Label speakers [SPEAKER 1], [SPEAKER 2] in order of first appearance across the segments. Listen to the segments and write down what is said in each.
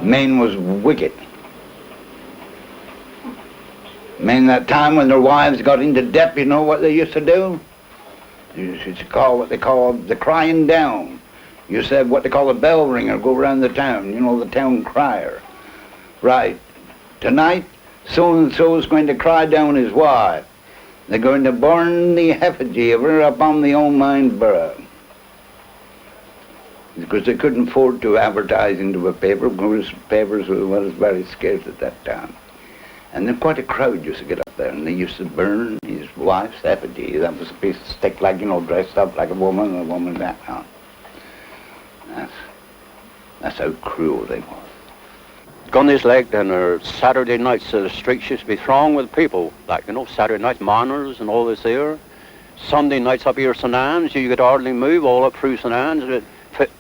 [SPEAKER 1] Men was wicked. Men that time when their wives got into debt, you know what they used to do? They used to call what they call the crying down. You said what they call a bell ringer, go around the town, you know, the town crier. Right, tonight, so-and-so is going to cry down his wife. They're going to burn the effigy of her upon the old mine borough. Because they couldn't afford to advertise into a paper, because papers was very scarce at that time. And then quite a crowd used to get up there, and they used to burn his wife's effigy. That was a piece of stick, like, you know, dressed up like a woman, and a woman that on. That's how cruel they were.
[SPEAKER 2] Gun his leg, then, or Saturday nights, the streets used to be thronged with people, like, you know, Saturday nights, miners and all this here. Sunday nights up here, St. Anne's, you could hardly move all up through St. Anne's,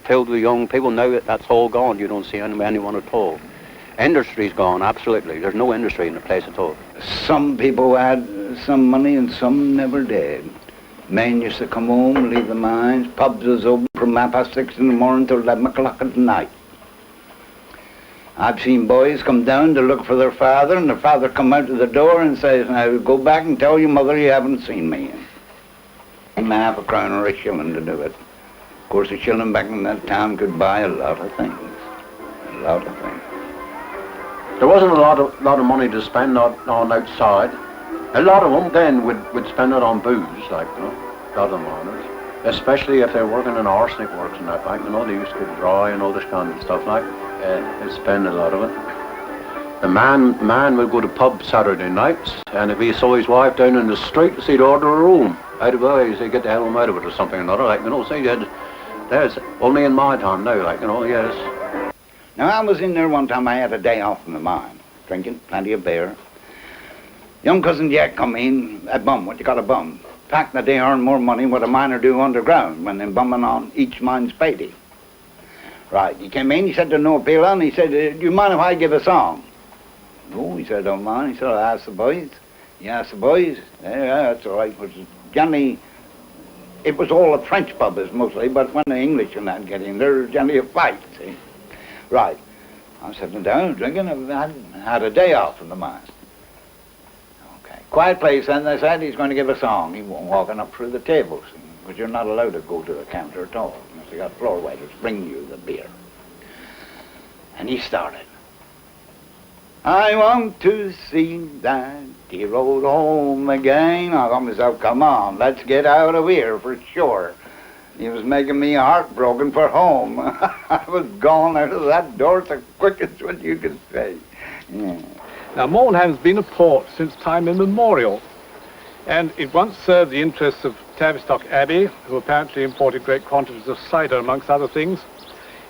[SPEAKER 2] filled with young people. Now that's all gone. You don't see anyone at all. Industry's gone, absolutely. There's no industry in the place at all.
[SPEAKER 1] Some people had some money and some never did. Men used to come home, leave the mines. Pubs was open from 6:30 in the morning till 11 o'clock at night. I've seen boys come down to look for their father, and their father come out to the door and says, now go back and tell your mother you haven't seen me. And half a crown or a shilling to do it. Of course, a shilling back in that time could buy a lot of things. A lot of things.
[SPEAKER 2] There wasn't a lot of money to spend on outside. A lot of them then would spend it on booze, like, you know, a lot of miners. Especially if they're working in arsenic works and that, like, you know, they used to get dry and all this kind of stuff, like, they'd spend a lot of it. The man would go to pub Saturday nights, and if he saw his wife down in the street, he'd order a room out of her, he'd get the hell out of it or something or another, like, you know, so there's only in my time now, like, you know, yes.
[SPEAKER 1] Now, I was in there one time, I had a day off from the mine, drinking plenty of beer. Young cousin Jack come in, a bum, what you call a bum. Back in the day, earn more money what a miner do underground when they're bumming on each mine's payday. Right, he came in, he said to Noah Pela, and he said, do you mind if I give a song? No, he said, don't mind. He said, I'll ask the boys. He asked the boys, yeah, that's all right. Generally, it was all a French pub mostly, but when the English and that get in, there's generally a fight, see. Right. I'm sitting down drinking. I had a day off from the mine. Okay. Quiet place, and they said he's going to give a song. He won't walking up through the tables, because you're not allowed to go to the counter at all, unless you got floor waiters bring you the beer. And he started. I want to see that dear old home again. I thought to myself, come on, let's get out of here for sure. He was making me heartbroken for home. I was gone out of that door the quickest what you could say. Yeah.
[SPEAKER 3] Now, Maldenham's been a port since time immemorial, and it once served the interests of Tavistock Abbey, who apparently imported great quantities of cider, amongst other things,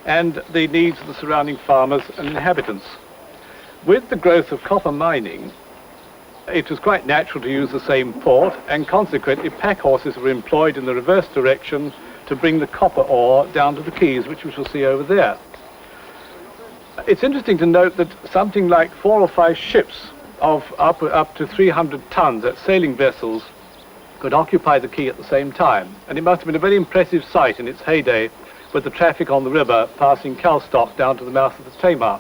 [SPEAKER 3] and the needs of the surrounding farmers and inhabitants. With the growth of copper mining, it was quite natural to use the same port, and consequently pack horses were employed in the reverse direction to bring the copper ore down to the quays, which we shall see over there. It's interesting to note that something like 4 or 5 ships of up to 300 tons at sailing vessels could occupy the quay at the same time, and it must have been a very impressive sight in its heyday, with the traffic on the river passing Calstock down to the mouth of the Tamar.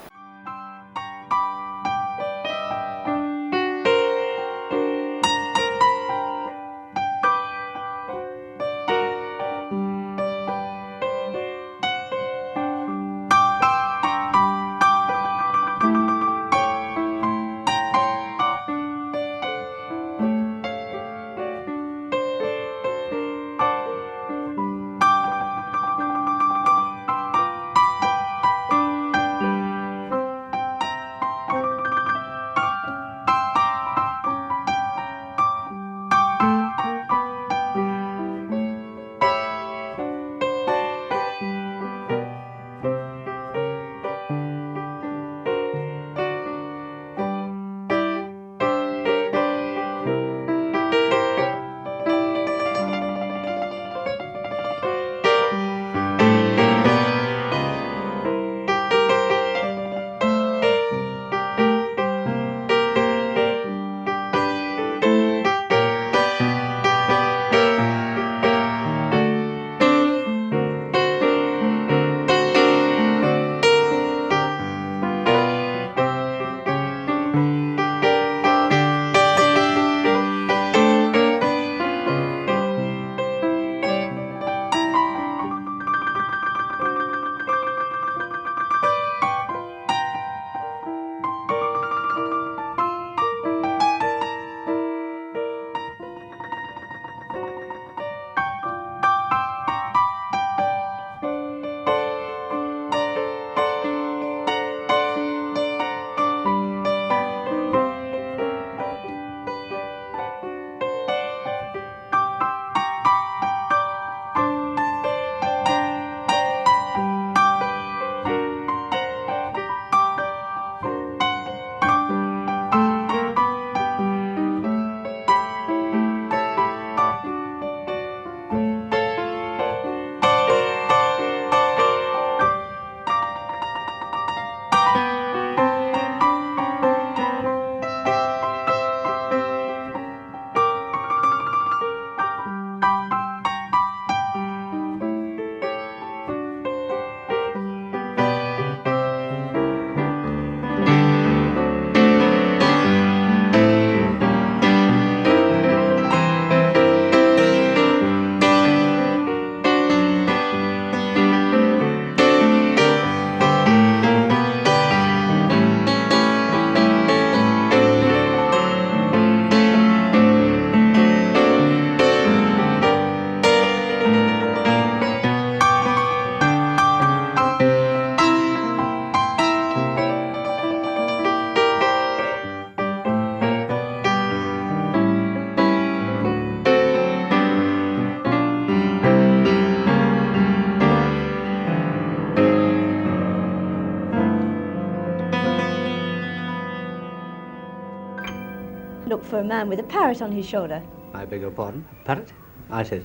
[SPEAKER 4] for a man with a parrot on his shoulder.
[SPEAKER 5] I beg your pardon? A parrot? I said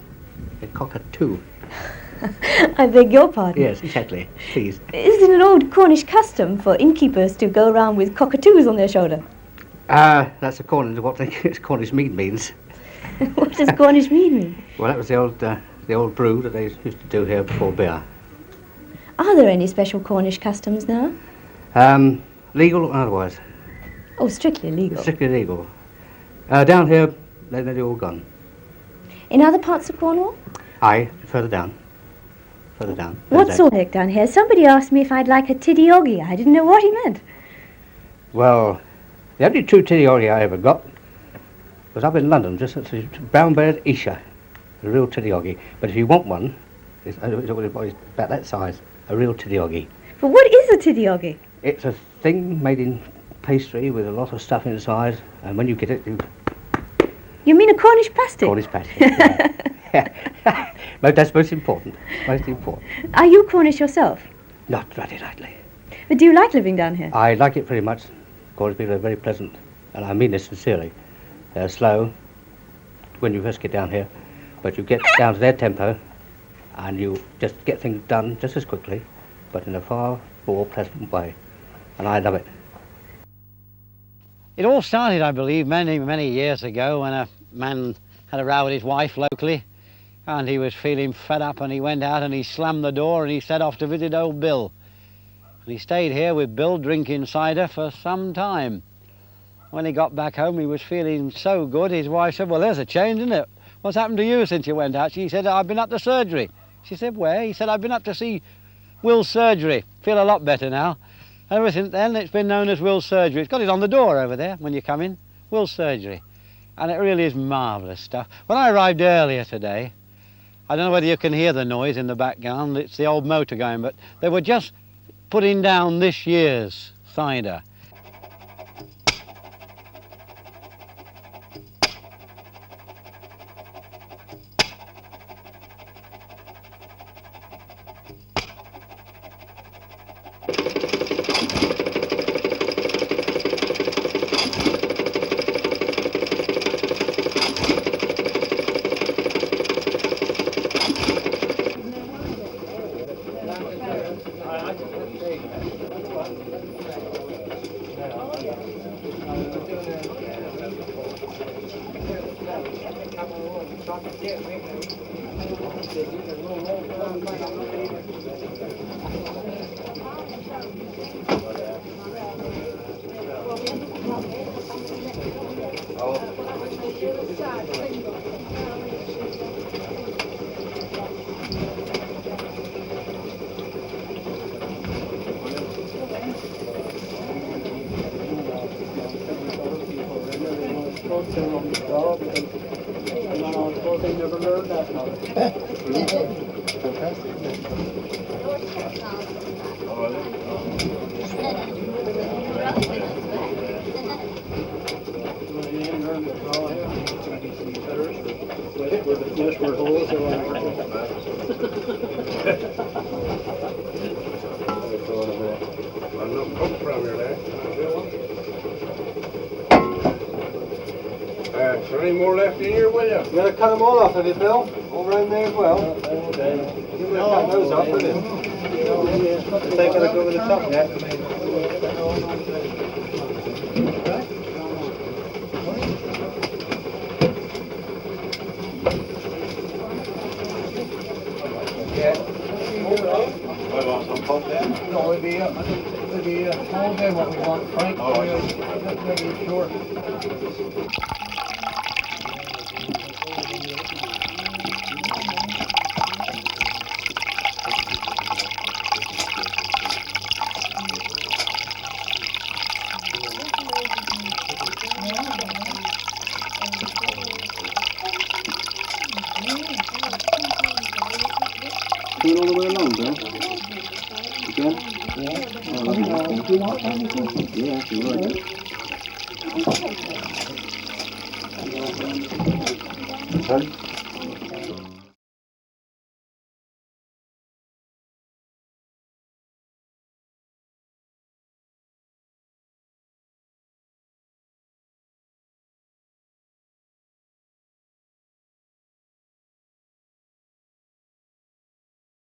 [SPEAKER 5] a cockatoo.
[SPEAKER 4] I beg your pardon?
[SPEAKER 5] Yes, exactly. Please.
[SPEAKER 4] Is it an old Cornish custom for innkeepers to go around with cockatoos on their shoulder?
[SPEAKER 5] That's according to what Cornish mead means.
[SPEAKER 4] What does Cornish mead mean?
[SPEAKER 5] Well, that was the old brew that they used to do here before beer.
[SPEAKER 4] Are there any special Cornish customs now?
[SPEAKER 5] Legal or otherwise?
[SPEAKER 4] Oh, strictly legal.
[SPEAKER 5] Strictly legal. Down here, they're all gone.
[SPEAKER 4] In other parts of Cornwall?
[SPEAKER 5] Aye, further down. Further down.
[SPEAKER 4] What's all heck down here? Somebody asked me if I'd like a tiddy-oggy. I didn't know what he meant.
[SPEAKER 5] Well, the only true tiddy-oggy I ever got was up in London, just at the brown-bearded Isha. A real tiddy-oggy. But if you want one, it's about that size, a real tiddy-oggy.
[SPEAKER 4] But what is a tiddy-oggy?
[SPEAKER 5] It's a thing made in pastry with a lot of stuff inside, and when you get it,
[SPEAKER 4] You mean a Cornish pasty?
[SPEAKER 5] Cornish pasty. Yeah. But that's most important. Most important.
[SPEAKER 4] Are you Cornish yourself?
[SPEAKER 5] Not very lightly.
[SPEAKER 4] But do you like living down here?
[SPEAKER 5] I like it very much. Cornish people are very pleasant, and I mean this sincerely. They're slow when you first get down here, but you get down to their tempo, and you just get things done just as quickly, but in a far more pleasant way, and I love it.
[SPEAKER 6] It all started, I believe, many, many years ago when a man had a row with his wife locally, and he was feeling fed up, and he went out and he slammed the door and he set off to visit old Bill. And he stayed here with Bill drinking cider for some time. When he got back home, he was feeling so good. His wife said, "Well, there's a change, isn't it? What's happened to you since you went out?" She said, "I've been up to surgery." She said, "Where?" He said, "I've been up to see Will's surgery. Feel a lot better now." Ever since then, it's been known as Will's surgery. It's got it on the door over there when you come in, Will's surgery. And it really is marvellous stuff. When I arrived earlier today, I don't know whether you can hear the noise in the background, it's the old motor going, but they were just putting down this year's cider.
[SPEAKER 7] Is there any more left in here, will you?
[SPEAKER 2] You gotta cut them all off, have you, Bill? All round there as well? You would cut those off, wouldn't you? They gotta go over the top yet.
[SPEAKER 7] No, it'd be all day what we want, Frank. Maybe short.
[SPEAKER 2] Do it all the way along, Bill. Again? Yeah. Oh, yeah, you're right. Sorry?